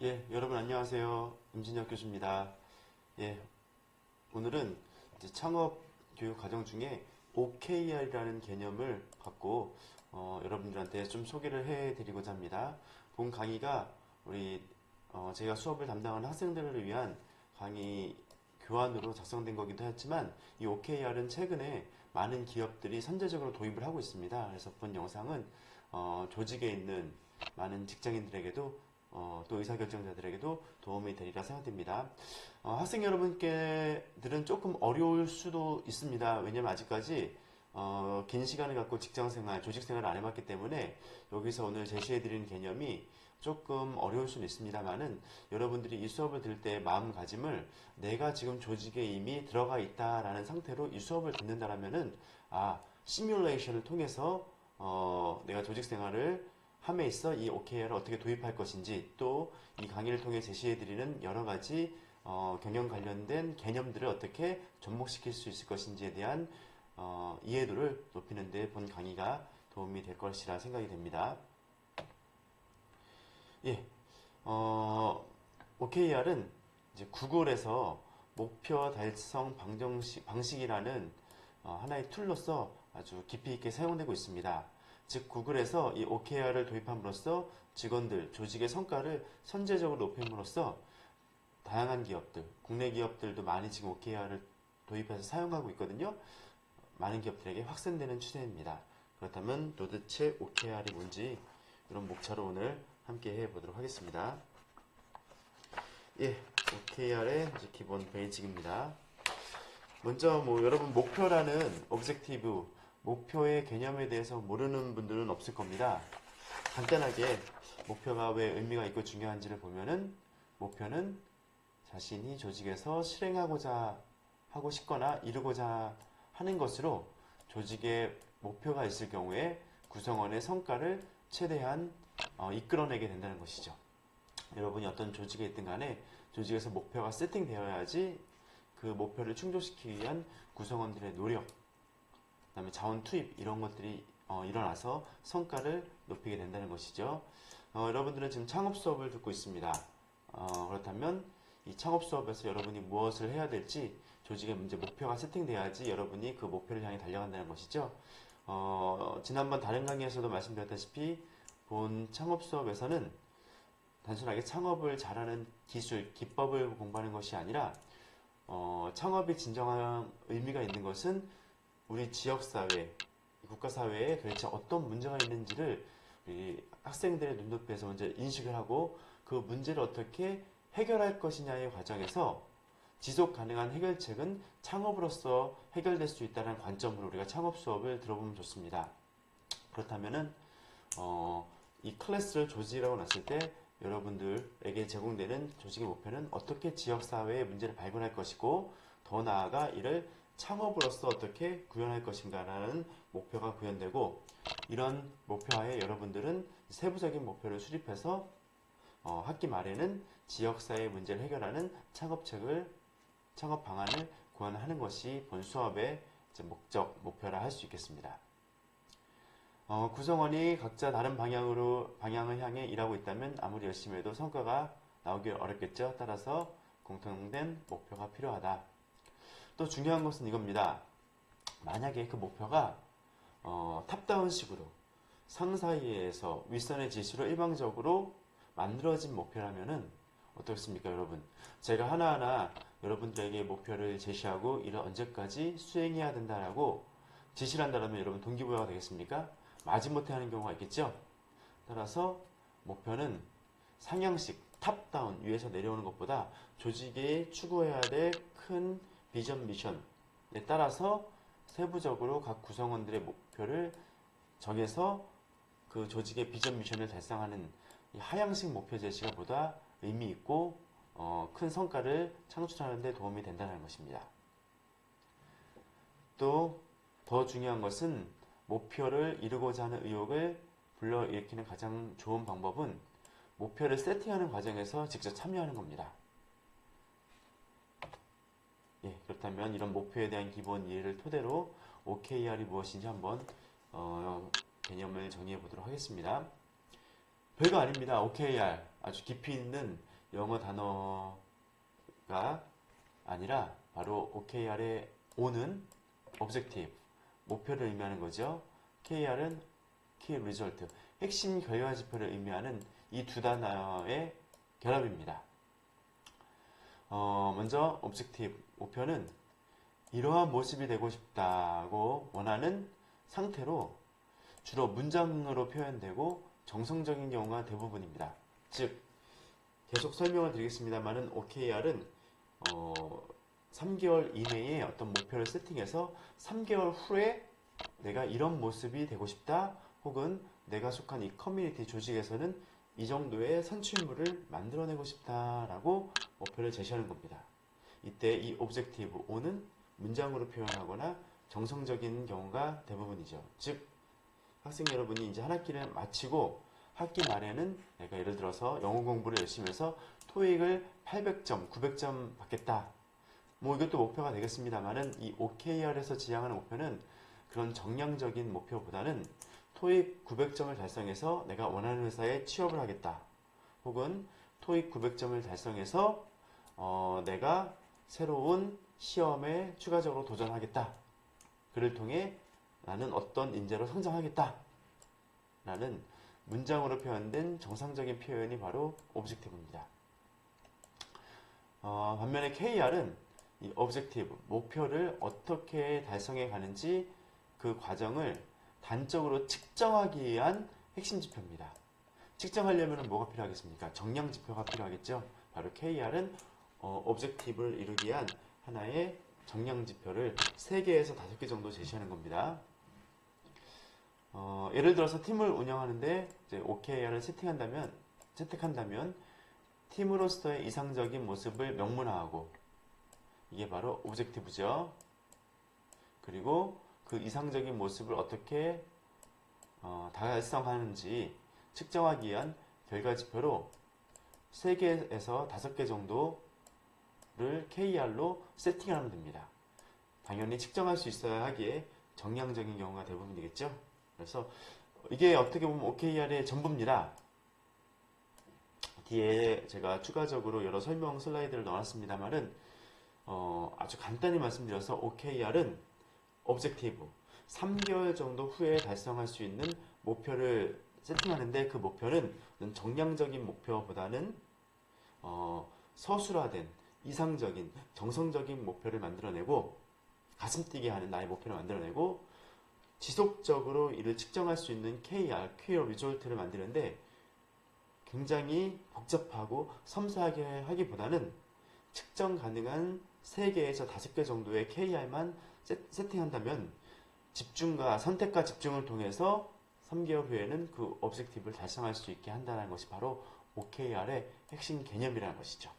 예, 여러분 안녕하세요. 임진혁 교수입니다. 예, 오늘은 이제 창업 교육 과정 중에 OKR이라는 개념을 갖고 여러분들한테 좀 소개를 해드리고자 합니다. 본 강의가 제가 수업을 담당하는 학생들을 위한 강의 교환으로 작성된 거기도 했지만 이 OKR은 최근에 많은 기업들이 선제적으로 도입을 하고 있습니다. 그래서 본 영상은 조직에 있는 많은 직장인들에게도 또 의사결정자들에게도 도움이 되리라 생각됩니다. 학생 여러분께들은 조금 어려울 수도 있습니다. 왜냐면 아직까지 긴 시간을 갖고 직장생활, 조직생활을 안 해봤기 때문에 여기서 오늘 제시해드리는 개념이 조금 어려울 수는 있습니다만은 여러분들이 이 수업을 들을 때 마음가짐을 내가 지금 조직에 이미 들어가 있다라는 상태로 이 수업을 듣는다라면은 시뮬레이션을 통해서 내가 조직생활을 함에 있어 이 OKR을 어떻게 도입할 것인지 또 이 강의를 통해 제시해드리는 여러 가지 경영 관련된 개념들을 어떻게 접목시킬 수 있을 것인지에 대한 이해도를 높이는 데 본 강의가 도움이 될 것이라 생각이 됩니다. 예, OKR은 이제 구글에서 목표 달성 방식이라는 하나의 툴로서 아주 깊이 있게 사용되고 있습니다. 즉 구글에서 이 OKR을 도입함으로써 직원들, 조직의 성과를 선제적으로 높임으로써 다양한 기업들, 국내 기업들도 많이 지금 OKR을 도입해서 사용하고 있거든요. 많은 기업들에게 확산되는 추세입니다. 그렇다면 도대체 OKR이 뭔지 이런 목차로 오늘 함께 해보도록 하겠습니다. 예, OKR의 이제 기본 베이직입니다. 먼저 여러분 목표라는 objective, 목표의 개념에 대해서 모르는 분들은 없을 겁니다. 간단하게 목표가 왜 의미가 있고 중요한지를 보면은 목표는 자신이 조직에서 실행하고자 하고 싶거나 이루고자 하는 것으로 조직의 목표가 있을 경우에 구성원의 성과를 최대한 이끌어내게 된다는 것이죠. 여러분이 어떤 조직에 있든 간에 조직에서 목표가 세팅되어야지 그 목표를 충족시키기 위한 구성원들의 노력, 그 다음에 자원 투입 이런 것들이 일어나서 성과를 높이게 된다는 것이죠. 여러분들은 지금 창업 수업을 듣고 있습니다. 그렇다면 이 창업 수업에서 여러분이 무엇을 해야 될지 조직의 문제 목표가 세팅돼야지 여러분이 그 목표를 향해 달려간다는 것이죠. 지난번 다른 강의에서도 말씀드렸다시피 본 창업 수업에서는 단순하게 창업을 잘하는 기술, 기법을 공부하는 것이 아니라 창업이 진정한 의미가 있는 것은 우리 지역사회, 국가사회에 도대체 어떤 문제가 있는지를 우리 학생들의 눈높이에서 먼저 인식을 하고 그 문제를 어떻게 해결할 것이냐의 과정에서 지속 가능한 해결책은 창업으로서 해결될 수 있다는 관점으로 우리가 창업 수업을 들어보면 좋습니다. 그렇다면은 이 클래스를 조직이라고 놨을 때 여러분들에게 제공되는 조직의 목표는 어떻게 지역사회의 문제를 발견할 것이고 더 나아가 이를 창업으로서 어떻게 구현할 것인가라는 목표가 구현되고 이런 목표하에 여러분들은 세부적인 목표를 수립해서 학기 말에는 지역사회의 문제를 해결하는 창업 방안을 구현하는 것이 본 수업의 목적, 목표라 할 수 있겠습니다. 구성원이 각자 다른 방향을 향해 일하고 있다면 아무리 열심히 해도 성과가 나오기 어렵겠죠. 따라서 공통된 목표가 필요하다. 또 중요한 것은 이겁니다. 만약에 그 목표가 탑다운식으로 상사에 의해서 윗선의 지시로 일방적으로 만들어진 목표라면은 어떻습니까, 여러분? 제가 하나하나 여러분들에게 목표를 제시하고 이를 언제까지 수행해야 된다라고 지시를 한다면 여러분 동기부여가 되겠습니까? 마지못해 하는 경우가 있겠죠? 따라서 목표는 상향식, 탑다운, 위에서 내려오는 것보다 조직이 추구해야 될 큰 비전 미션에 따라서 세부적으로 각 구성원들의 목표를 정해서 그 조직의 비전 미션을 달성하는 이 하향식 목표 제시가 보다 의미 있고 큰 성과를 창출하는 데 도움이 된다는 것입니다. 또 더 중요한 것은 목표를 이루고자 하는 의욕을 불러일으키는 가장 좋은 방법은 목표를 세팅하는 과정에서 직접 참여하는 겁니다. 예, 그렇다면 이런 목표에 대한 기본 이해를 토대로 OKR이 무엇인지 한번 개념을 정의해 보도록 하겠습니다. 별거 아닙니다. OKR 아주 깊이 있는 영어 단어가 아니라 바로 OKR의 O는 Objective, 목표를 의미하는 거죠. KR은 Key Result, 핵심 결과 지표를 의미하는 이 두 단어의 결합입니다. 먼저 Objective, 목표는 이러한 모습이 되고 싶다고 원하는 상태로 주로 문장으로 표현되고 정성적인 경우가 대부분입니다. 즉, 계속 설명을 드리겠습니다만은 OKR은 3개월 이내에 어떤 목표를 세팅해서 3개월 후에 내가 이런 모습이 되고 싶다, 혹은 내가 속한 이 커뮤니티 조직에서는 이 정도의 선출물을 만들어내고 싶다라고 목표를 제시하는 겁니다. 이때 이 오브젝티브 O는 문장으로 표현하거나 정성적인 경우가 대부분이죠. 즉, 학생 여러분이 이제 한 학기를 마치고 학기 말에는 내가 예를 들어서 영어 공부를 열심히 해서 토익을 800점, 900점 받겠다. 뭐 이것도 목표가 되겠습니다만은 이 OKR에서 지향하는 목표는 그런 정량적인 목표보다는 토익 900점을 달성해서 내가 원하는 회사에 취업을 하겠다. 혹은 토익 900점을 달성해서 내가 새로운 시험에 추가적으로 도전하겠다. 그를 통해 나는 어떤 인재로 성장하겠다. 라는 문장으로 표현된 정상적인 표현이 바로 오브젝티브입니다. 반면에 KR은 이 오브젝티브, 목표를 어떻게 달성해 가는지 그 과정을 단적으로 측정하기 위한 핵심 지표입니다. 측정하려면 뭐가 필요하겠습니까? 정량 지표가 필요하겠죠. 바로 KR은 오브젝티브를 이루기 위한 하나의 정량 지표를 3개에서 5개 정도 제시하는 겁니다. 예를 들어서 팀을 운영하는데 이제 OKR을 채택한다면 팀으로서의 이상적인 모습을 명문화하고, 이게 바로 오브젝티브죠. 그리고 그 이상적인 모습을 어떻게 달성하는지 측정하기 위한 결과지표로 3개에서 5개 정도를 KR로 세팅하면 됩니다. 당연히 측정할 수 있어야 하기에 정량적인 경우가 대부분이겠죠. 그래서 이게 어떻게 보면 OKR의 전부입니다. 뒤에 제가 추가적으로 여러 설명 슬라이드를 넣어놨습니다만은 아주 간단히 말씀드려서 OKR은 오브젝티브, 3개월 정도 후에 달성할 수 있는 목표를 세팅하는데, 그 목표는 정량적인 목표보다는 서술화된 이상적인 정성적인 목표를 만들어내고, 가슴 뛰게 하는 나의 목표를 만들어내고, 지속적으로 이를 측정할 수 있는 KR, Key Result를 만드는데 굉장히 복잡하고 섬세하게 하기보다는 측정 가능한 3개에서 5개 정도의 KR만 세팅한다면 집중과 선택과 집중을 통해서 3개월 후에는 그 오브젝티브를 달성할 수 있게 한다는 것이 바로 OKR의 핵심 개념이라는 것이죠.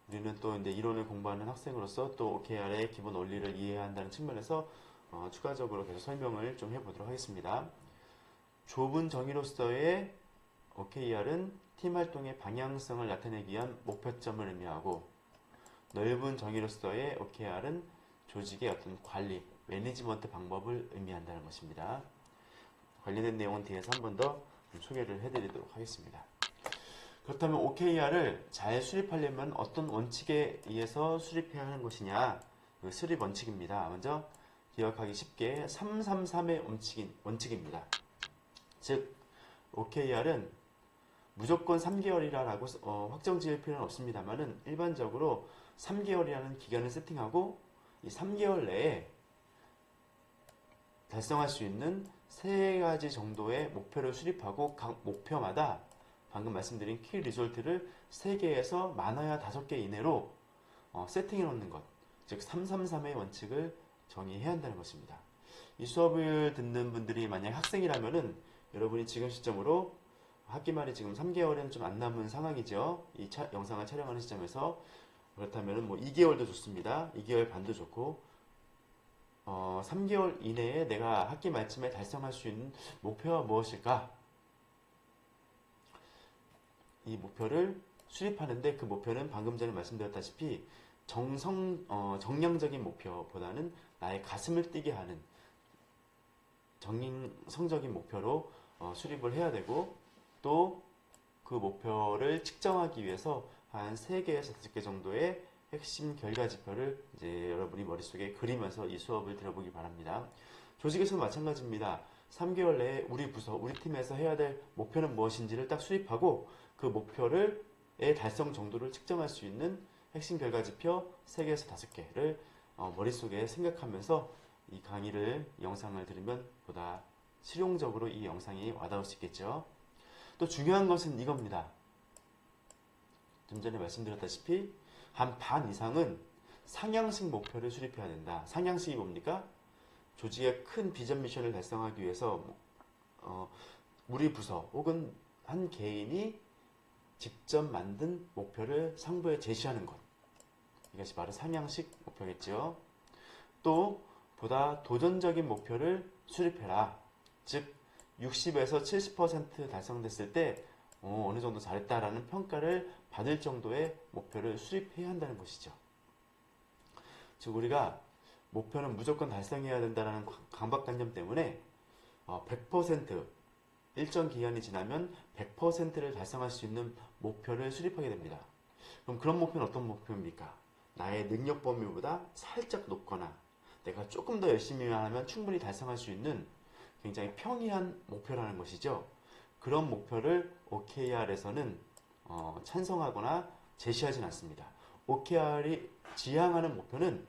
우리는 또 이제 이론을 공부하는 학생으로서 또 OKR의 기본 원리를 이해해야 한다는 측면에서 추가적으로 계속 설명을 좀 해보도록 하겠습니다. 좁은 정의로서의 OKR은 팀 활동의 방향성을 나타내기 위한 목표점을 의미하고, 넓은 정의로서의 OKR은 조직의 어떤 관리, 매니지먼트 방법을 의미한다는 것입니다. 관련된 내용은 뒤에서 한 번 더 소개를 해드리도록 하겠습니다. 그렇다면 OKR을 잘 수립하려면 어떤 원칙에 의해서 수립해야 하는 것이냐? 그 수립 원칙입니다. 먼저 기억하기 쉽게 333의 원칙입니다. 즉, OKR은 무조건 3개월이라고 확정 지을 필요는 없습니다만은 일반적으로 3개월이라는 기간을 세팅하고 이 3개월 내에 달성할 수 있는 3가지 정도의 목표를 수립하고 각 목표마다 방금 말씀드린 키 리졸트를 3개에서 많아야 5개 이내로 세팅해 놓는 것, 즉 333의 원칙을 정의해야 한다는 것입니다. 이 수업을 듣는 분들이 만약 학생이라면은 여러분이 지금 시점으로 학기 말이 지금 3개월은 좀 안 남은 상황이죠. 이 영상을 촬영하는 시점에서. 그렇다면은 뭐 2개월도 좋습니다. 2개월 반도 좋고 3개월 이내에 내가 학기 말쯤에 달성할 수 있는 목표가 무엇일까? 이 목표를 수립하는데 그 목표는 방금 전에 말씀드렸다시피 정량적인 목표보다는 나의 가슴을 뛰게 하는 정성적인 목표로 수립을 해야 되고, 또 그 목표를 측정하기 위해서 한 3개에서 5개 정도의 핵심 결과 지표를 이제 여러분이 머릿속에 그리면서 이 수업을 들어보기 바랍니다. 조직에서도 마찬가지입니다. 3개월 내에 우리 부서, 우리 팀에서 해야 될 목표는 무엇인지를 딱 수립하고 그 목표의 달성 정도를 측정할 수 있는 핵심 결과 지표 3개에서 5개를 머릿속에 생각하면서 이 강의를, 영상을 들으면 보다 실용적으로 이 영상이 와닿을 수 있겠죠. 또 중요한 것은 이겁니다. 좀 전에 말씀드렸다시피 한 반 이상은 상향식 목표를 수립해야 된다. 상향식이 뭡니까? 조직의 큰 비전 미션을 달성하기 위해서 우리 부서 혹은 한 개인이 직접 만든 목표를 상부에 제시하는 것. 이것이 바로 상향식 목표겠죠. 또 보다 도전적인 목표를 수립해라. 즉 60에서 70% 달성됐을 때 어느 정도 잘했다라는 평가를 받을 정도의 목표를 수립해야 한다는 것이죠. 즉 우리가 목표는 무조건 달성해야 된다는 강박관념 때문에 100% 일정 기간이 지나면 100%를 달성할 수 있는 목표를 수립하게 됩니다. 그럼 그런 목표는 어떤 목표입니까? 나의 능력 범위보다 살짝 높거나 내가 조금 더 열심히 하면 충분히 달성할 수 있는 굉장히 평이한 목표라는 것이죠. 그런 목표를 OKR에서는 찬성하거나 제시하진 않습니다. OKR이 지향하는 목표는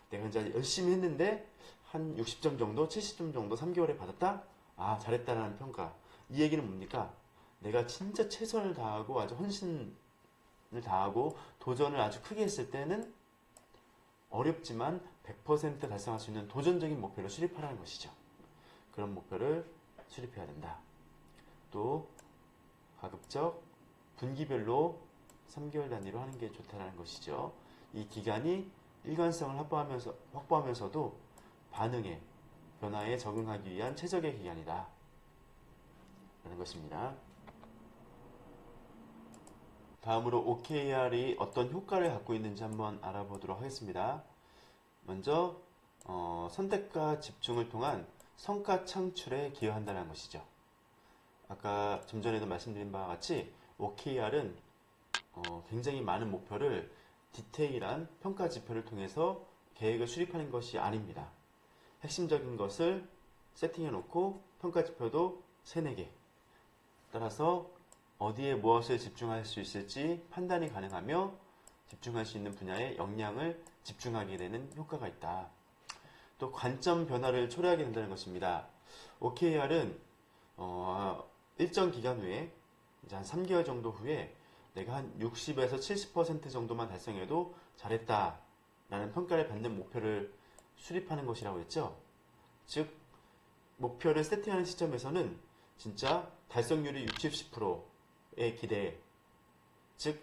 내가 이제 열심히 했는데 한 60점 정도, 70점 정도 3개월에 받았다? 아, 잘했다라는 평가. 이 얘기는 뭡니까? 내가 진짜 최선을 다하고 아주 헌신을 다하고 도전을 아주 크게 했을 때는 어렵지만 100% 달성할 수 있는 도전적인 목표를 수립하라는 것이죠. 그런 목표를 수립해야 된다. 또 가급적 분기별로 3개월 단위로 하는 게 좋다는 것이죠. 이 기간이 일관성을 확보하면서도 반응에, 변화에 적응하기 위한 최적의 기간이다 라는 것입니다. 다음으로 OKR이 어떤 효과를 갖고 있는지 한번 알아보도록 하겠습니다. 먼저 선택과 집중을 통한 성과 창출에 기여한다는 것이죠. 아까 좀 전에도 말씀드린 바와 같이 OKR은 굉장히 많은 목표를 디테일한 평가 지표를 통해서 계획을 수립하는 것이 아닙니다. 핵심적인 것을 세팅해 놓고 평가 지표도 3, 4개. 따라서 어디에 무엇을 집중할 수 있을지 판단이 가능하며 집중할 수 있는 분야에 역량을 집중하게 되는 효과가 있다. 또 관점 변화를 초래하게 된다는 것입니다. OKR은 일정 기간 후에 이제 한 3개월 정도 후에 내가 한 60에서 70% 정도만 달성해도 잘했다 라는 평가를 받는 목표를 수립하는 것이라고 했죠. 즉 목표를 세팅하는 시점에서는 진짜 달성률이 60, 70%의 기대, 즉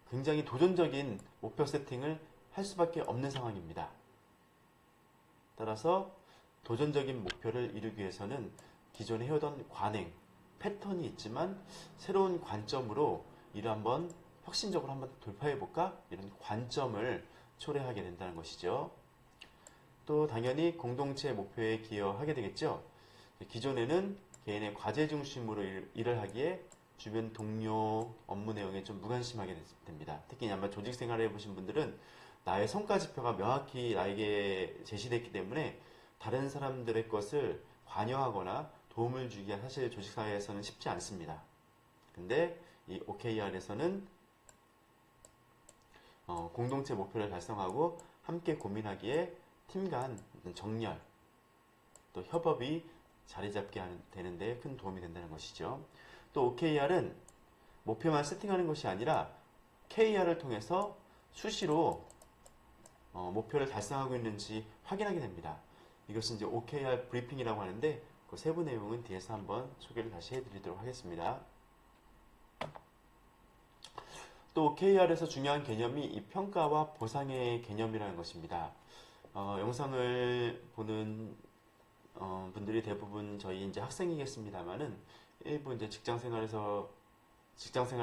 굉장히 도전적인 목표 세팅을 할 수밖에 없는 상황입니다. 따라서 도전적인 목표를 이루기 위해서는 기존에 해오던 관행, 패턴이 있지만 새로운 관점으로 이를 한번 혁신적으로 한번 돌파해볼까? 이런 관점을 초래하게 된다는 것이죠. 또 당연히 공동체 목표에 기여하게 되겠죠. 기존에는 개인의 과제 중심으로 일을 하기에 주변 동료 업무 내용에 좀 무관심하게 됩니다. 특히 아마 조직 생활을 해보신 분들은 나의 성과 지표가 명확히 나에게 제시됐기 때문에 다른 사람들의 것을 관여하거나 도움을 주기가 사실 조직사회에서는 쉽지 않습니다. 근데 이 OKR에서는 공동체 목표를 달성하고 함께 고민하기에 팀 간 정렬, 또 협업이 자리 잡게 되는 데 큰 도움이 된다는 것이죠. 또 OKR은 목표만 세팅하는 것이 아니라 KR을 통해서 수시로 목표를 달성하고 있는지 확인하게 됩니다. 이것은 이제 OKR 브리핑이라고 하는데 그 세부 내용은 뒤에서 한번 소개를 다시 해드리도록 하겠습니다. 또 OKR에서 중요한 개념이 이 평가와 보상의 개념이라는 것입니다. 영상을 보는 분들이 대부분 저희 이제 학생이겠습니다만은 일부 이제 직장 생활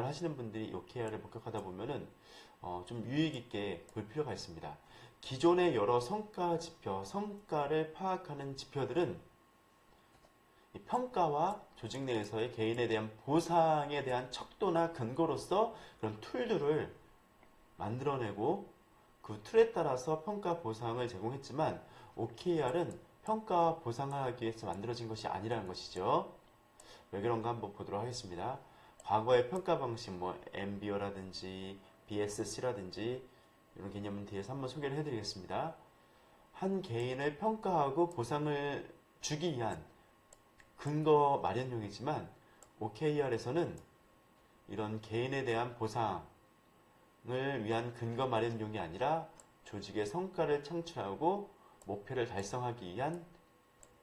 하시는 분들이 OKR을 목격하다 보면은 좀 유익 있게 볼 필요가 있습니다. 기존의 여러 성과 지표, 성과를 파악하는 지표들은 이 평가와 조직 내에서의 개인에 대한 보상에 대한 척도나 근거로서 그런 툴들을 만들어내고 그 툴에 따라서 평가 보상을 제공했지만 OKR은 평가와 보상을 하기 위해서 만들어진 것이 아니라는 것이죠. 왜 그런가 한번 보도록 하겠습니다. 과거의 평가 방식, MBO라든지 BSC라든지 이런 개념은 뒤에서 한번 소개를 해드리겠습니다. 한 개인을 평가하고 보상을 주기 위한 근거 마련용이지만 OKR에서는 이런 개인에 대한 보상을 위한 근거 마련용이 아니라 조직의 성과를 창출하고 목표를 달성하기 위한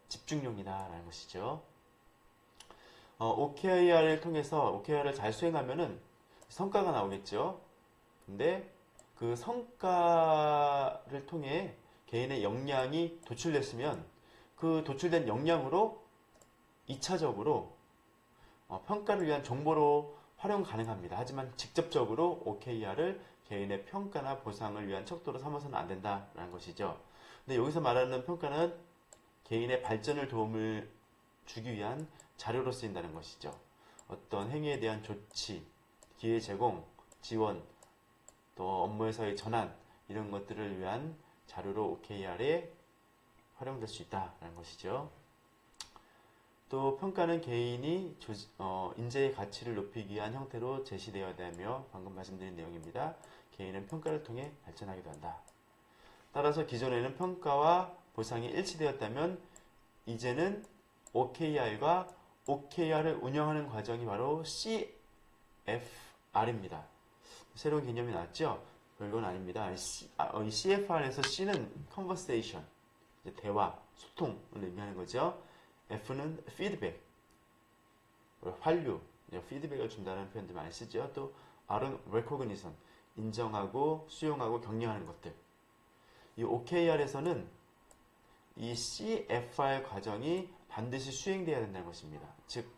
집중용이다라는 것이죠. OKR을 통해서 OKR을 잘 수행하면은 성과가 나오겠죠. 근데 그 성과를 통해 개인의 역량이 도출됐으면 그 도출된 역량으로 2차적으로 평가를 위한 정보로 활용 가능합니다. 하지만 직접적으로 OKR을 개인의 평가나 보상을 위한 척도로 삼아서는 안 된다라는 것이죠. 근데 여기서 말하는 평가는 개인의 발전을 도움을 주기 위한 자료로 쓰인다는 것이죠. 어떤 행위에 대한 조치, 기회 제공, 지원, 또 업무에서의 전환 이런 것들을 위한 자료로 OKR에 활용될 수 있다는 것이죠. 또 평가는 개인이 인재의 가치를 높이기 위한 형태로 제시되어야 되며 방금 말씀드린 내용입니다. 개인은 평가를 통해 발전하기도 한다. 따라서 기존에는 평가와 보상이 일치되었다면 이제는 OKR과 OKR을 운영하는 과정이 바로 CFR입니다. 새로운 개념이 나왔죠? 별건 아닙니다. 이 CFR에서 C는 conversation, 대화, 소통을 의미하는 거죠. F는 feedback, 환류, 피드백을 준다는 표현들 많이 쓰죠. 또 R은 recognition, 인정하고 수용하고 격려하는 것들. 이 OKR에서는 이 CFR 과정이 반드시 수행되어야 된다는 것입니다. 즉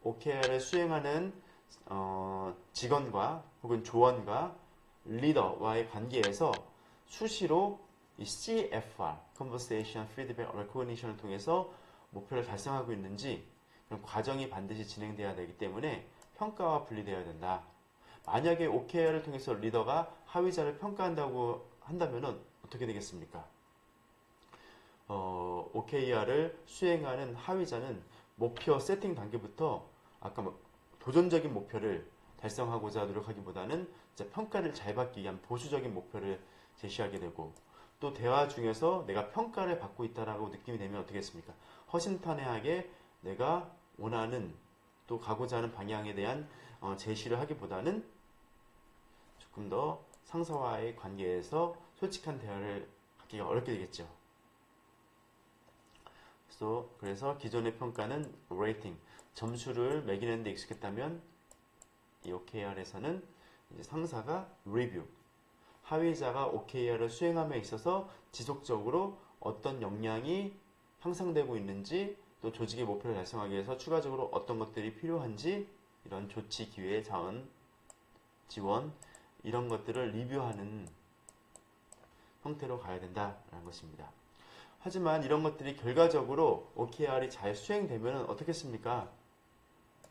OKR을 수행하는 직원과 혹은 조원과 리더와의 관계에서 수시로 이 CFR, Conversation, Feedback, Recognition을 통해서 목표를 달성하고 있는지 그런 과정이 반드시 진행되어야 되기 때문에 평가와 분리되어야 된다. 만약에 OKR을 통해서 리더가 하위자를 평가한다고 한다면 어떻게 되겠습니까? OKR을 수행하는 하위자는 목표 세팅 단계부터 아까 도전적인 목표를 달성하고자 노력하기보다는 평가를 잘 받기 위한 보수적인 목표를 제시하게 되고 또 대화 중에서 내가 평가를 받고 있다라고 느낌이 되면 어떻게 했습니까? 허심탄회하게 내가 원하는 또 가고자 하는 방향에 대한 제시를 하기보다는 조금 더 상사와의 관계에서 솔직한 대화를 하기가 어렵게 되겠죠. 그래서 기존의 평가는 레이팅, 점수를 매기는 데 익숙했다면 이 OKR에서는 이제 상사가 리뷰, 하위자가 OKR을 수행함에 있어서 지속적으로 어떤 역량이 향상되고 있는지 또 조직의 목표를 달성하기 위해서 추가적으로 어떤 것들이 필요한지 이런 조치, 기회, 자원, 지원 이런 것들을 리뷰하는 형태로 가야 된다라는 것입니다. 하지만 이런 것들이 결과적으로 OKR이 잘 수행되면 어떻겠습니까?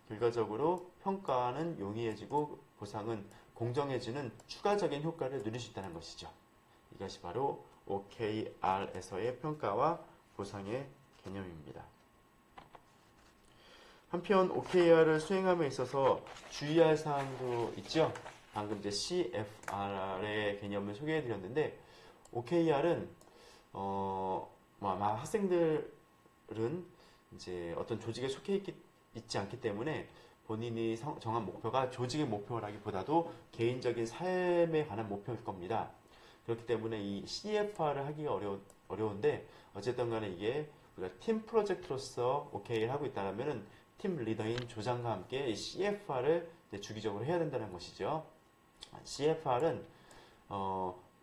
결과적으로 평가는 용이해지고 보상은 공정해지는 추가적인 효과를 누릴 수 있다는 것이죠. 이것이 바로 OKR에서의 평가와 보상의 개념입니다. 한편 OKR을 수행함에 있어서 주의할 사항도 있죠. 방금 이제 CFR의 개념을 소개해 드렸는데 OKR은 아마 학생들은 이제 어떤 조직에 속해 있지 않기 때문에 본인이 정한 목표가 조직의 목표라기보다도 개인적인 삶에 관한 목표일 겁니다. 그렇기 때문에 이 CFR을 하기가 어려운데 어쨌든 간에 이게 우리가 팀 프로젝트로서 OK를 하고 있다면 팀 리더인 조장과 함께 이 CFR을 주기적으로 해야 된다는 것이죠. CFR은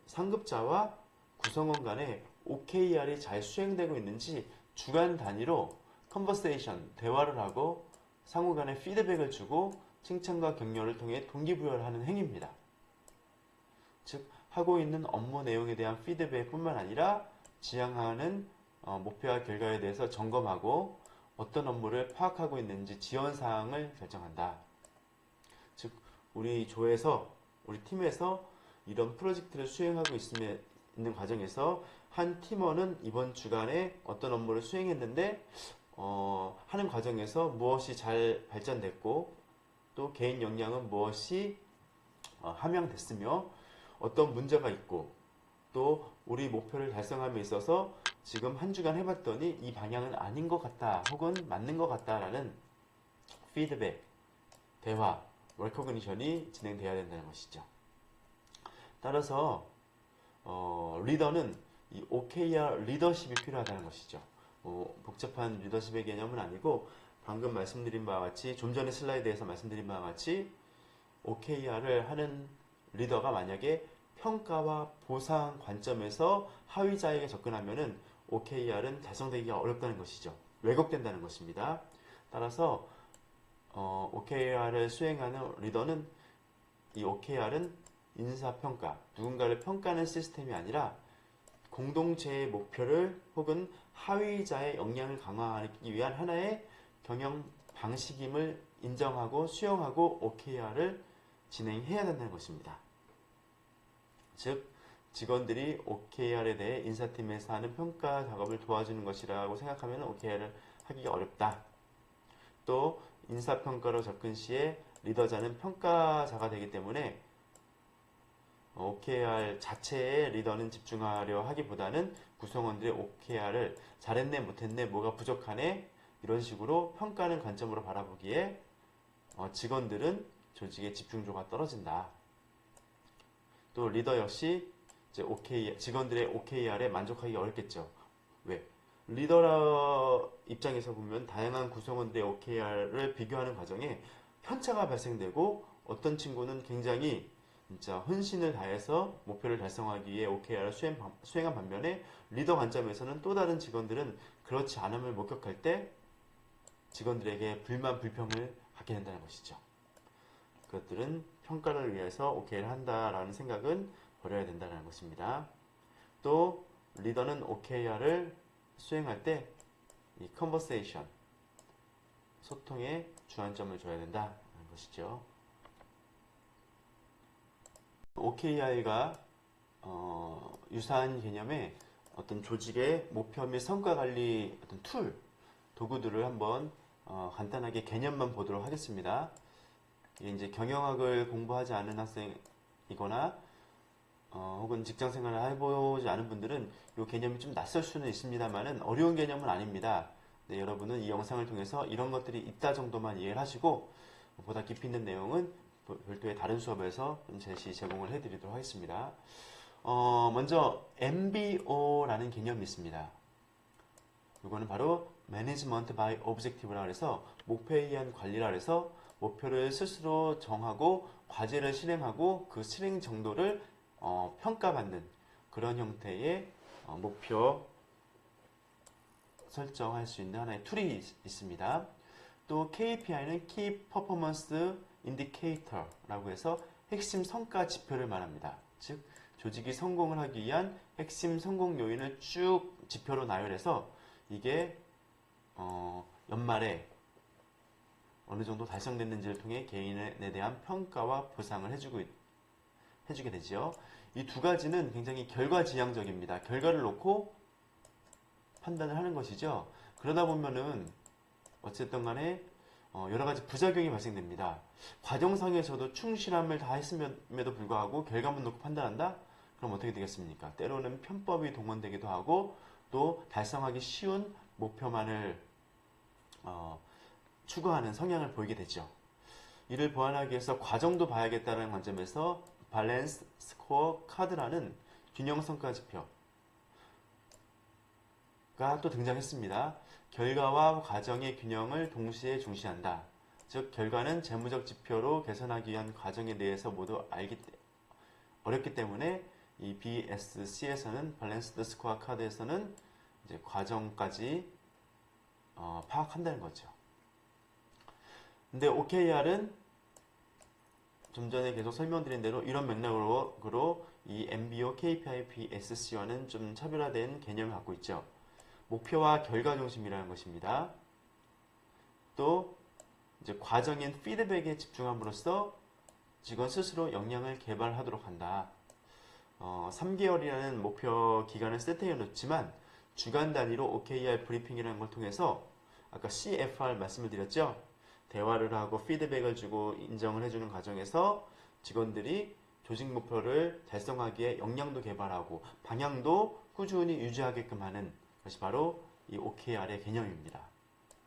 상급자와 구성원 간에 OKR이 잘 수행되고 있는지 주간 단위로 컨버세이션, 대화를 하고 상호 간에 피드백을 주고 칭찬과 격려를 통해 동기부여를 하는 행위입니다. 즉 하고 있는 업무 내용에 대한 피드백뿐만 아니라 지향하는 목표와 결과에 대해서 점검하고 어떤 업무를 파악하고 있는지 지원 사항을 결정한다. 즉, 우리 조에서, 우리 팀에서 이런 프로젝트를 수행하고 있는 과정에서 한 팀원은 이번 주간에 어떤 업무를 수행했는데 하는 과정에서 무엇이 잘 발전됐고 또 개인 역량은 무엇이 함양됐으며 어떤 문제가 있고 또 우리 목표를 달성함에 있어서 지금 한 주간 해봤더니 이 방향은 아닌 것 같다 혹은 맞는 것 같다라는 피드백, 대화, 레코그니션이 진행돼야 된다는 것이죠. 따라서 리더는 이 OKR 리더십이 필요하다는 것이죠. 복잡한 리더십의 개념은 아니고 방금 말씀드린 바와 같이 좀 전에 슬라이드에서 말씀드린 바와 같이 OKR을 하는 리더가 만약에 평가와 보상 관점에서 하위자에게 접근하면은 OKR은 달성되기가 어렵다는 것이죠. 왜곡된다는 것입니다. 따라서 OKR을 수행하는 리더는 이 OKR은 인사평가, 누군가를 평가하는 시스템이 아니라 공동체의 목표를 혹은 하위자의 역량을 강화하기 위한 하나의 경영 방식임을 인정하고 수용하고 OKR을 진행해야 된다는 것입니다. 즉, 직원들이 OKR에 대해 인사팀에서 하는 평가 작업을 도와주는 것이라고 생각하면 OKR을 하기가 어렵다. 또 인사평가로 접근 시에 리더자는 평가자가 되기 때문에 OKR 자체에 리더는 집중하려 하기보다는 구성원들의 OKR을 잘했네 못했네 뭐가 부족하네 이런 식으로 평가하는 관점으로 바라보기에 직원들은 조직의 집중도가 떨어진다. 또 리더 역시 이제 직원들의 OKR에 만족하기 어렵겠죠. 왜? 리더 입장에서 보면 다양한 구성원들의 OKR을 비교하는 과정에 편차가 발생되고 어떤 친구는 굉장히 진짜 헌신을 다해서 목표를 달성하기 위해 OKR을 수행한 반면에 리더 관점에서는 또 다른 직원들은 그렇지 않음을 목격할 때 직원들에게 불만, 불평을 갖게 된다는 것이죠. 그것들은 평가를 위해서 OKR을 한다라는 생각은 버려야 된다는 것입니다. 또 리더는 OKR을 수행할 때 이 컨버세이션, 소통에 주안점을 줘야 된다는 것이죠. OKR과 유사한 개념의 어떤 조직의 목표 및 성과 관리 어떤 툴, 도구들을 한번 간단하게 개념만 보도록 하겠습니다. 이게 이제 경영학을 공부하지 않은 학생이거나 혹은 직장 생활을 해보지 않은 분들은 이 개념이 좀 낯설 수는 있습니다만은 어려운 개념은 아닙니다. 네, 여러분은 이 영상을 통해서 이런 것들이 있다 정도만 이해를 하시고 보다 깊이 있는 내용은 별도의 다른 수업에서 좀 제공을 해드리도록 하겠습니다. 먼저 MBO라는 개념이 있습니다. 이거는 바로 Management by Objective라 해서 목표에 의한 관리라 해서 목표를 스스로 정하고 과제를 실행하고 그 실행 정도를 평가받는 그런 형태의 목표 설정할 수 있는 하나의 툴이 있습니다. 또 KPI는 Key Performance Indicator라고 해서 핵심 성과 지표를 말합니다. 즉 조직이 성공을 하기 위한 핵심 성공 요인을 쭉 지표로 나열해서 이게 연말에 어느 정도 달성됐는지를 통해 개인에 대한 평가와 보상을 해주게 되죠. 이 두 가지는 굉장히 결과지향적입니다. 결과를 놓고 판단을 하는 것이죠. 그러다 보면은 어쨌든 간에 여러 가지 부작용이 발생됩니다. 과정상에서도 충실함을 다했음에도 불구하고 결과만 놓고 판단한다? 그럼 어떻게 되겠습니까? 때로는 편법이 동원되기도 하고 또 달성하기 쉬운 목표만을 추구하는 성향을 보이게 되죠. 이를 보완하기 위해서 과정도 봐야겠다는 관점에서 밸런스 스코어 카드라는 균형 성과 지표가 또 등장했습니다. 결과와 과정의 균형을 동시에 중시한다. 즉 결과는 재무적 지표로 개선하기 위한 과정에 대해서 모두 어렵기 때문에 이 BSC에서는 밸런스드 스코어 카드에서는 이제 과정까지 파악한다는 거죠. 근데 OKR은 좀 전에 계속 설명드린 대로 이런 맥락으로 이 MBO, KPI, BSC와는 좀 차별화된 개념을 갖고 있죠. 목표와 결과 중심이라는 것입니다. 또 이제 과정인 피드백에 집중함으로써 직원 스스로 역량을 개발하도록 한다. 3개월이라는 목표 기간을 세트해 놓지만 주간 단위로 OKR 브리핑이라는 걸 통해서 아까 CFR 말씀을 드렸죠. 대화를 하고 피드백을 주고 인정을 해주는 과정에서 직원들이 조직 목표를 달성하기에 역량도 개발하고 방향도 꾸준히 유지하게끔 하는 것이 바로 이 OKR의 개념입니다.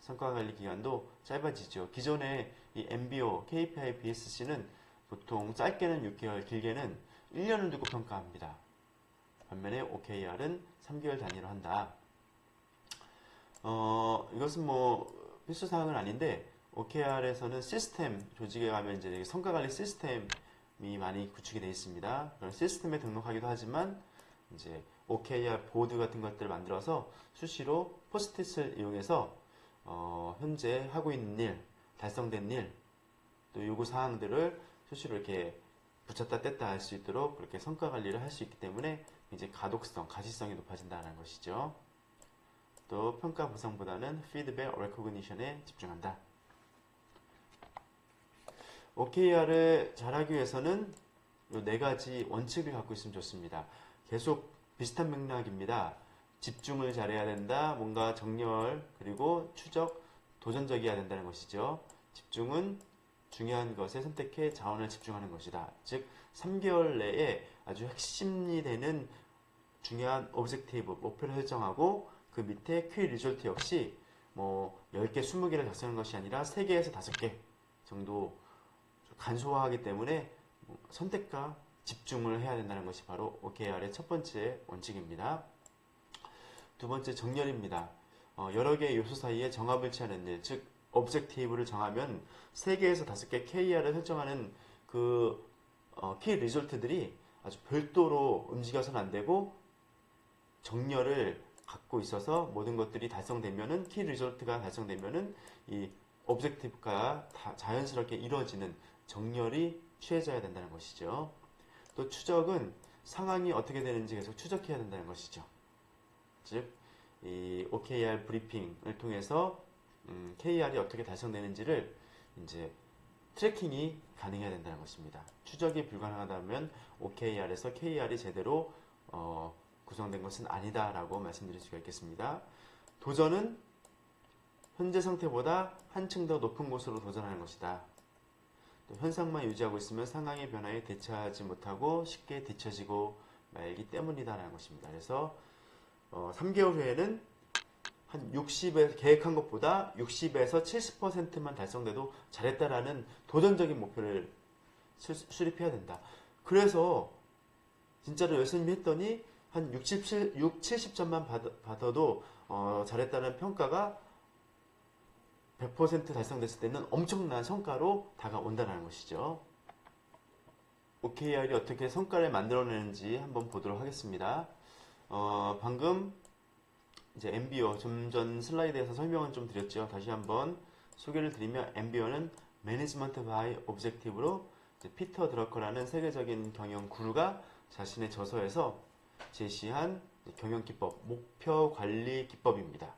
성과관리 기간도 짧아지죠. 기존의 이 MBO, KPI, BSC는 보통 짧게는 6개월, 길게는 1년을 두고 평가합니다. 반면에 OKR은 3개월 단위로 한다. 이것은 뭐 필수사항은 아닌데 OKR에서는 시스템, 조직에 가면 이제 성과관리 시스템이 많이 구축이 되어 있습니다. 그런 시스템에 등록하기도 하지만 이제 OKR 보드 같은 것들을 만들어서 수시로 포스트잇을 이용해서 현재 하고 있는 일, 달성된 일, 또 요구 사항들을 수시로 이렇게 붙였다 뗐다 할 수 있도록 그렇게 성과 관리를 할 수 있기 때문에 이제 가독성, 가시성이 높아진다는 것이죠. 또 평가 보상보다는 피드백, 레코그니션에 집중한다. OKR을 잘하기 위해서는 이 4가지 원칙을 갖고 있으면 좋습니다. 계속 비슷한 맥락입니다. 집중을 잘해야 된다. 뭔가 정렬, 그리고 추적, 도전적이어야 된다는 것이죠. 집중은 중요한 것에 선택해 자원을 집중하는 것이다. 즉 3개월 내에 아주 핵심이 되는 중요한 오브젝티브, 목표를 설정하고 그 밑에 키 리졸트 역시 뭐 10개, 20개를 달성하는 것이 아니라 3개에서 5개 정도 간소화하기 때문에 선택과 집중을 해야 된다는 것이 바로 OKR의 첫 번째 원칙입니다. 두 번째 정렬입니다. 여러 개의 요소 사이에 정합을 취하는 일, 즉 오브젝티브를 정하면 3개에서 5개 KR을 설정하는 그 키 리졸트들이 아주 별도로 움직여서는 안 되고 정렬을 갖고 있어서 모든 것들이 달성되면은 키 리졸트가 달성되면은 이 오브젝티브가 자연스럽게 이루어지는 정렬이 취해져야 된다는 것이죠. 또 추적은 상황이 어떻게 되는지 계속 추적해야 된다는 것이죠. 즉, 이 OKR 브리핑을 통해서 KR이 어떻게 달성되는지를 이제 트래킹이 가능해야 된다는 것입니다. 추적이 불가능하다면 OKR에서 KR이 제대로 구성된 것은 아니다라고 말씀드릴 수가 있겠습니다. 도전은 현재 상태보다 한층 더 높은 곳으로 도전하는 것이다. 또 현상만 유지하고 있으면 상황의 변화에 대처하지 못하고 쉽게 뒤처지고 말기 때문이다라는 것입니다. 그래서 3개월 후에는 한 60에 계획한 것보다 60에서 70%만 달성돼도 잘했다라는 도전적인 목표를 수립해야 된다. 그래서 진짜로 열심히 했더니 한 70점만 받아도 잘했다는 평가가 100% 달성됐을 때는 엄청난 성과로 다가온다는 것이죠. OKR이 어떻게 성과를 만들어내는지 한번 보도록 하겠습니다. 방금 이제 MBO 좀 전 슬라이드에서 설명을 좀 드렸죠. 다시 한번 소개를 드리면 MBO는 Management by Objective로 피터 드러커라는 세계적인 경영 구루가 자신의 저서에서 제시한 경영 기법, 목표 관리 기법입니다.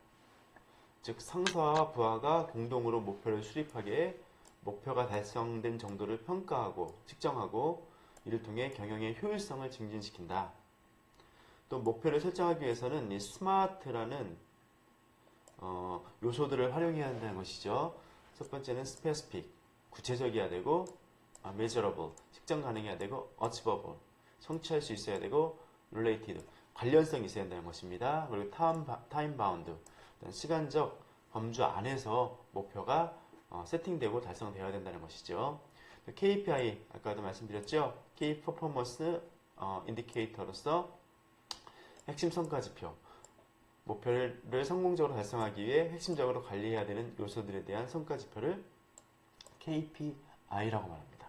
즉 상사와 부하가 공동으로 목표를 수립하기에 목표가 달성된 정도를 평가하고 측정하고 이를 통해 경영의 효율성을 증진시킨다. 또 목표를 설정하기 위해서는 이 스마트라는 요소들을 활용해야 한다는 것이죠. 첫 번째는 specific, 구체적이어야 되고 measurable, 측정 가능해야 되고 achievable, 성취할 수 있어야 되고 related, 관련성이 있어야 한다는 것입니다. 그리고 time bound, 시간적 범주 안에서 목표가 세팅되고 달성되어야 된다는 것이죠. KPI, 아까도 말씀드렸죠. Key Performance Indicator로서 핵심 성과 지표, 목표를 성공적으로 달성하기 위해 핵심적으로 관리해야 되는 요소들에 대한 성과 지표를 KPI라고 말합니다.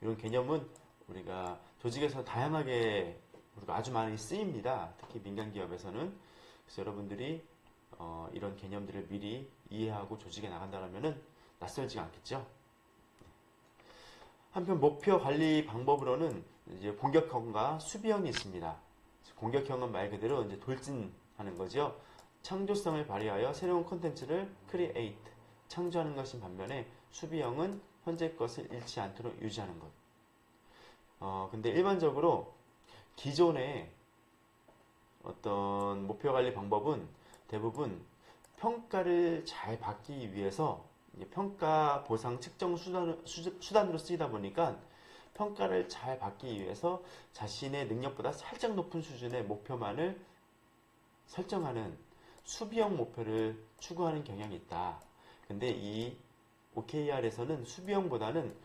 이런 개념은 우리가 조직에서 다양하게 우리가 아주 많이 쓰입니다. 특히 민간 기업에서는. 그래서 여러분들이 이런 개념들을 미리 이해하고 조직에 나간다면 낯설지가 않겠죠. 한편 목표 관리 방법으로는 이제 공격형과 수비형이 있습니다. 공격형은 말 그대로 이제 돌진하는 거죠. 창조성을 발휘하여 새로운 콘텐츠를 create, 창조하는 것인 반면에 수비형은 현재 것을 잃지 않도록 유지하는 것. 근데 일반적으로 기존의 어떤 목표 관리 방법은 대부분 평가를 잘 받기 위해서 평가 보상 측정 수단으로 쓰이다 보니까 평가를 잘 받기 위해서 자신의 능력보다 살짝 높은 수준의 목표만을 설정하는 수비형 목표를 추구하는 경향이 있다. 근데 이 OKR에서는 수비형보다는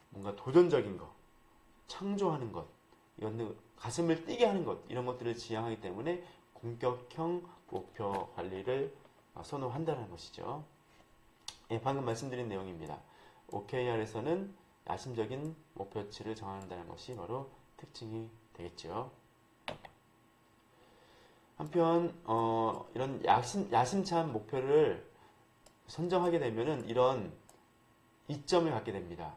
뭔가 도전적인 것, 창조하는 것, 이런 가슴을 뛰게 하는 것, 이런 것들을 지향하기 때문에 공격형 목표 관리를 선호한다는 것이죠. 예, 방금 말씀드린 내용입니다. OKR에서는 야심적인 목표치를 정한다는 것이 바로 특징이 되겠죠. 한편 이런 야심찬 목표를 선정하게 되면은 이런 이점을 갖게 됩니다.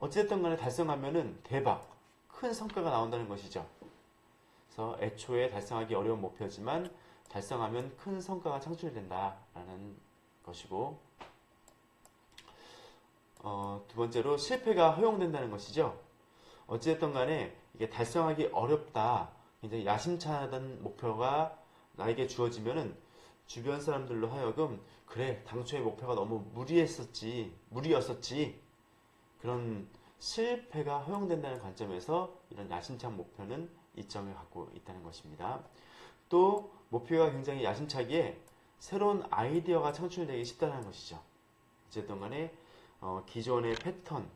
어쨌든 간에 달성하면은 대박, 큰 성과가 나온다는 것이죠. 그래서 애초에 달성하기 어려운 목표지만 달성하면 큰 성과가 창출된다라는 것이고, 두 번째로 실패가 허용된다는 것이죠. 어쨌든 간에 이게 달성하기 어렵다, 굉장히 야심찬한 목표가 나에게 주어지면은 주변 사람들로 하여금 그래, 당초의 목표가 너무 무리였었지, 그런 실패가 허용된다는 관점에서 이런 야심찬 목표는 이점을 갖고 있다는 것입니다. 또 목표가 굉장히 야심차기에 새로운 아이디어가 창출되기 쉽다는 것이죠. 어쨌든 간에 기존의 패턴,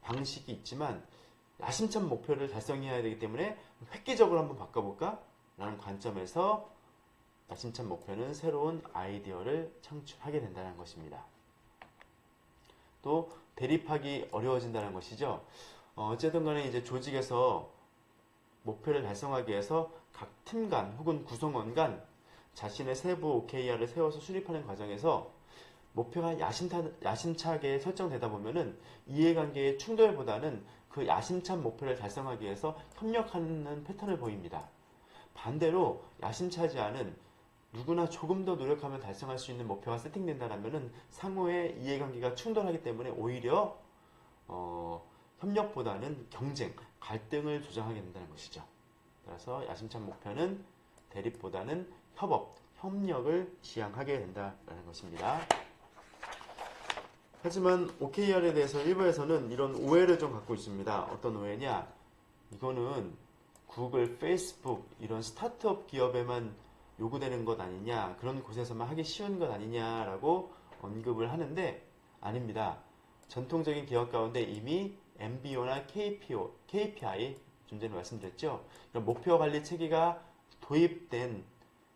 방식이 있지만 야심찬 목표를 달성해야 되기 때문에 획기적으로 한번 바꿔볼까? 라는 관점에서 야심찬 목표는 새로운 아이디어를 창출하게 된다는 것입니다. 또 대립하기 어려워진다는 것이죠. 어쨌든 간에 이제 조직에서 목표를 달성하기 위해서 각 팀 간 혹은 구성원 간 자신의 세부 OKR을 세워서 수립하는 과정에서 목표가 야심차게 설정되다 보면은 이해관계의 충돌보다는 그 야심찬 목표를 달성하기 위해서 협력하는 패턴을 보입니다. 반대로 야심차지 않은 누구나 조금 더 노력하면 달성할 수 있는 목표가 세팅된다면은 상호의 이해관계가 충돌하기 때문에 오히려 협력보다는 경쟁, 갈등을 조장하게 된다는 것이죠. 따라서 야심찬 목표는 대립보다는 협력을 지향하게 된다는 것입니다. 하지만 OKR에 대해서 일부에서는 이런 오해를 좀 갖고 있습니다. 어떤 오해냐? 이거는 구글, 페이스북 이런 스타트업 기업에만 요구되는 것 아니냐, 그런 곳에서만 하기 쉬운 것 아니냐라고 언급을 하는데 아닙니다. 전통적인 기업 가운데 이미 MBO나 KPI 좀 전에 말씀드렸죠. 이런 목표 관리 체계가 도입된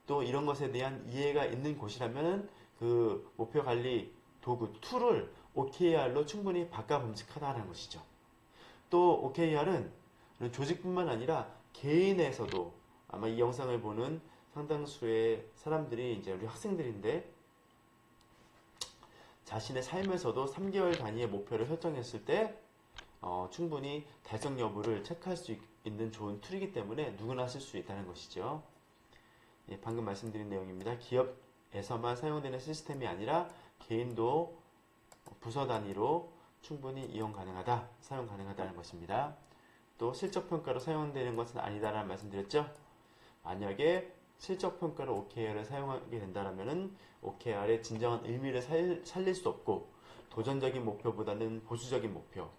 또 이런 것에 대한 이해가 있는 곳이라면 그 목표 관리 도구, 툴을 OKR로 충분히 바꿔 범직하다는 것이죠. 또 OKR은 조직뿐만 아니라 개인에서도 아마 이 영상을 보는 상당수의 사람들이 이제 우리 학생들인데 자신의 삶에서도 3개월 단위의 목표를 설정했을 때 충분히 달성 여부를 체크할 수 있는 좋은 툴이기 때문에 누구나 쓸 수 있다는 것이죠. 예, 방금 말씀드린 내용입니다. 기업에서만 사용되는 시스템이 아니라 개인도 부서 단위로 충분히 사용 가능하다는 것입니다. 또 실적평가로 사용되는 것은 아니다라는 말씀드렸죠. 만약에 실적평가로 OKR을 사용하게 된다면 OKR의 진정한 의미를 살릴 수 없고 도전적인 목표보다는 보수적인 목표,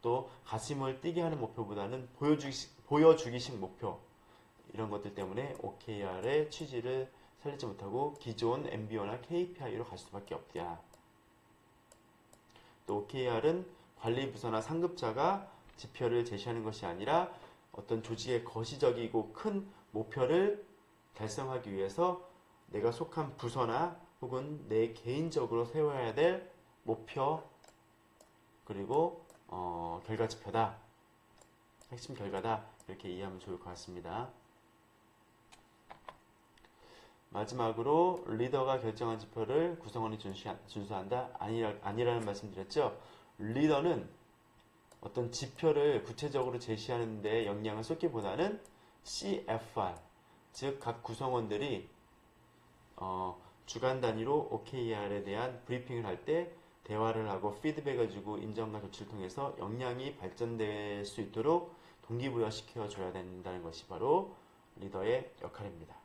또 가슴을 뛰게 하는 목표보다는 보여주기식 목표, 이런 것들 때문에 OKR의 취지를 살리지 못하고 기존 MBO나 KPI로 갈 수밖에 없다. 또 OKR은 관리부서나 상급자가 지표를 제시하는 것이 아니라 어떤 조직의 거시적이고 큰 목표를 달성하기 위해서 내가 속한 부서나 혹은 내 개인적으로 세워야 될 목표 그리고 결과 지표다. 핵심 결과다. 이렇게 이해하면 좋을 것 같습니다. 마지막으로 리더가 결정한 지표를 구성원이 준수한다? 아니라는 말씀드렸죠. 리더는 어떤 지표를 구체적으로 제시하는 데 역량을 쏟기보다는 CFR, 즉 각 구성원들이 주간 단위로 OKR에 대한 브리핑을 할 때 대화를 하고 피드백을 주고 인정과 조치를 통해서 역량이 발전될 수 있도록 동기부여시켜 줘야 된다는 것이 바로 리더의 역할입니다.